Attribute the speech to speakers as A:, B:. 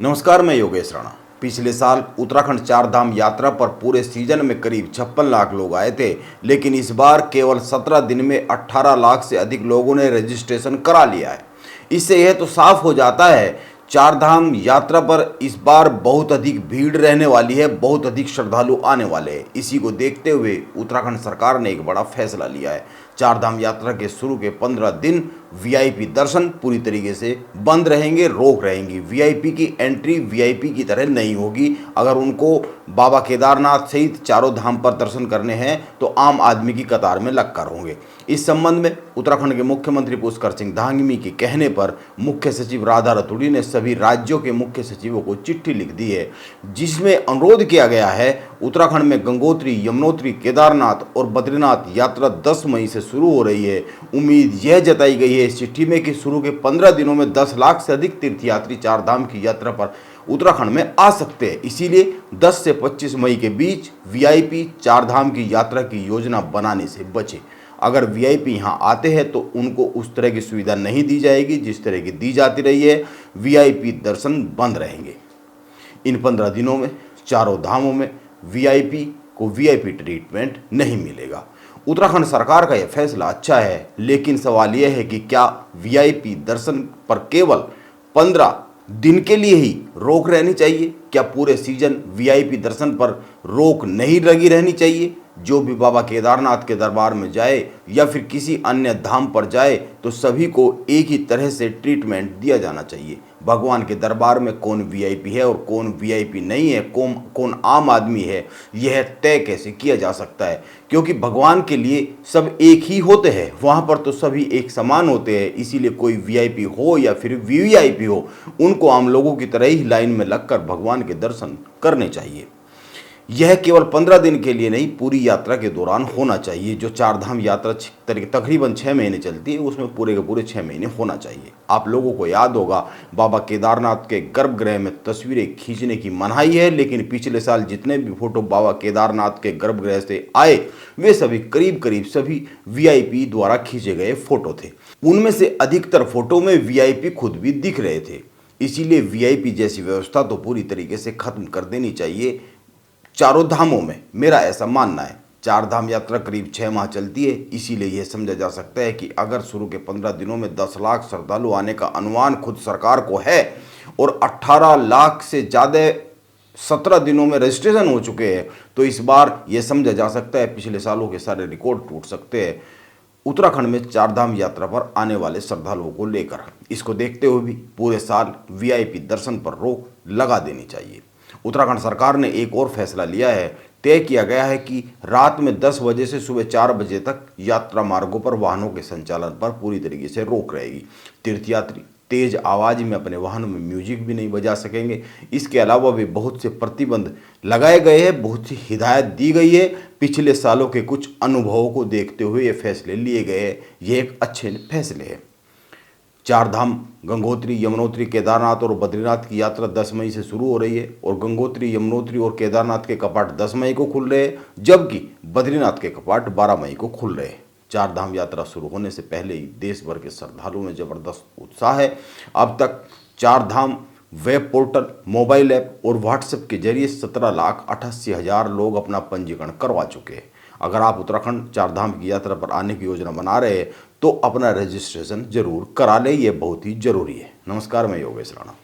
A: नमस्कार, मैं योगेश राणा। पिछले साल उत्तराखंड चार धाम यात्रा पर पूरे सीजन में करीब 56 लाख लोग आए थे, लेकिन इस बार केवल 17 दिन में 18 लाख से अधिक लोगों ने रजिस्ट्रेशन करा लिया है। इससे यह तो साफ हो जाता है चार धाम यात्रा पर इस बार बहुत अधिक भीड़ रहने वाली है, बहुत अधिक श्रद्धालु आने वाले हैं। इसी को देखते हुए उत्तराखंड सरकार ने एक बड़ा फैसला लिया है। चार धाम यात्रा के शुरू के 15 दिन वीआईपी दर्शन पूरी तरीके से बंद रहेंगे, रोक रहेंगी। वीआईपी की एंट्री वीआईपी की तरह नहीं होगी। अगर उनको बाबा केदारनाथ सहित चारों धाम पर दर्शन करने हैं तो आम आदमी की कतार में लगकर होंगे। इस संबंध में उत्तराखंड के मुख्यमंत्री पुष्कर सिंह धामी के कहने पर मुख्य सचिव राधा रतूड़ी ने सभी राज्यों के मुख्य सचिवों को चिट्ठी लिख दी है, जिसमें अनुरोध किया गया है उत्तराखंड में गंगोत्री, यमुनोत्री, केदारनाथ और बद्रीनाथ यात्रा 10 मई से शुरू हो रही है। उम्मीद यह जताई गई है इस चिट्ठी में कि शुरू के 15 दिनों में 10 लाख से अधिक तीर्थयात्री चार धाम की यात्रा पर उत्तराखंड में आ सकते हैं। इसीलिए 10 से 25 मई के बीच वीआईपी चार धाम की यात्रा की योजना बनाने से बचे। अगर वीआईपी यहां आते हैं तो उनको उस तरह की सुविधा नहीं दी जाएगी जिस तरह की दी जाती रही है। वीआईपी दर्शन बंद रहेंगे। इन 15 दिनों में चारों धामों में वीआईपी को वीआईपी ट्रीटमेंट नहीं मिलेगा। उत्तराखंड सरकार का यह फैसला अच्छा है, लेकिन सवाल यह है कि क्या वीआईपी दर्शन पर केवल 15 दिन के लिए ही रोक रहनी चाहिए? क्या पूरे सीजन वीआईपी दर्शन पर रोक नहीं लगी रहनी चाहिए? जो भी बाबा केदारनाथ के दरबार में जाए या फिर किसी अन्य धाम पर जाए तो सभी को एक ही तरह से ट्रीटमेंट दिया जाना चाहिए। भगवान के दरबार में कौन वीआईपी है और कौन वीआईपी नहीं है, कौन आम आदमी है, यह तय कैसे किया जा सकता है? क्योंकि भगवान के लिए सब एक ही होते हैं, वहाँ पर तो सभी एक समान होते हैं। इसीलिए कोई वीआईपी हो या फिर वीवीआईपी हो, उनको आम लोगों की तरह ही लाइन में लगकर भगवान के दर्शन करने चाहिए। यह केवल 15 दिन के लिए नहीं, पूरी यात्रा के दौरान होना चाहिए। जो चार धाम यात्रा तकरीबन 6 महीने चलती है, उसमें पूरे के पूरे 6 महीने होना चाहिए। आप लोगों को याद होगा बाबा केदारनाथ के गर्भगृह में तस्वीरें खींचने की मनाही है, लेकिन पिछले साल जितने भी फोटो बाबा केदारनाथ के गर्भगृह से आए वे सभी करीब सभी वीआईपी द्वारा खींचे गए फोटो थे। उनमें से अधिकतर फोटो में वीआईपी खुद भी दिख रहे थे। इसीलिए वीआईपी जैसी व्यवस्था तो पूरी तरीके से खत्म कर देनी चाहिए चारों धामों में, मेरा ऐसा मानना है। चार धाम यात्रा करीब 6 माह चलती है, इसीलिए यह समझा जा सकता है कि अगर शुरू के 15 दिनों में 10 लाख श्रद्धालु आने का अनुमान खुद सरकार को है और 18 लाख से ज़्यादा 17 दिनों में रजिस्ट्रेशन हो चुके हैं, तो इस बार यह समझा जा सकता है पिछले सालों के सारे रिकॉर्ड टूट सकते हैं उत्तराखंड में चार धाम यात्रा पर आने वाले श्रद्धालुओं को लेकर। इसको देखते हुए भी पूरे साल वीआईपी दर्शन पर रोक लगा देनी चाहिए। उत्तराखंड सरकार ने एक और फैसला लिया है। तय किया गया है कि रात में 10 बजे से सुबह 4 बजे तक यात्रा मार्गों पर वाहनों के संचालन पर पूरी तरीके से रोक रहेगी। तीर्थयात्री तेज आवाज़ में अपने वाहनों में म्यूजिक भी नहीं बजा सकेंगे। इसके अलावा भी बहुत से प्रतिबंध लगाए गए हैं, बहुत सी हिदायत दी गई है। पिछले सालों के कुछ अनुभवों को देखते हुए ये फैसले लिए गए हैं। ये एक अच्छे फैसले हैं। चार धाम गंगोत्री, यमुनोत्री, केदारनाथ और बद्रीनाथ की यात्रा 10 मई से शुरू हो रही है और गंगोत्री, यमुनोत्री और केदारनाथ के कपाट 10 मई को खुल रहे हैं, जबकि बद्रीनाथ के कपाट 12 मई को खुल रहे हैं। चार धाम यात्रा शुरू होने से पहले ही देश भर के श्रद्धालुओं में जबरदस्त उत्साह है। अब तक चार धाम वेब पोर्टल, मोबाइल ऐप और व्हाट्सएप के जरिए 17,88,000 लोग अपना पंजीकरण करवा चुके हैं। अगर आप उत्तराखंड चार धाम की यात्रा पर आने की योजना बना रहे हैं तो अपना रजिस्ट्रेशन जरूर करा लें, यह बहुत ही जरूरी है। नमस्कार, मैं योगेश राणा।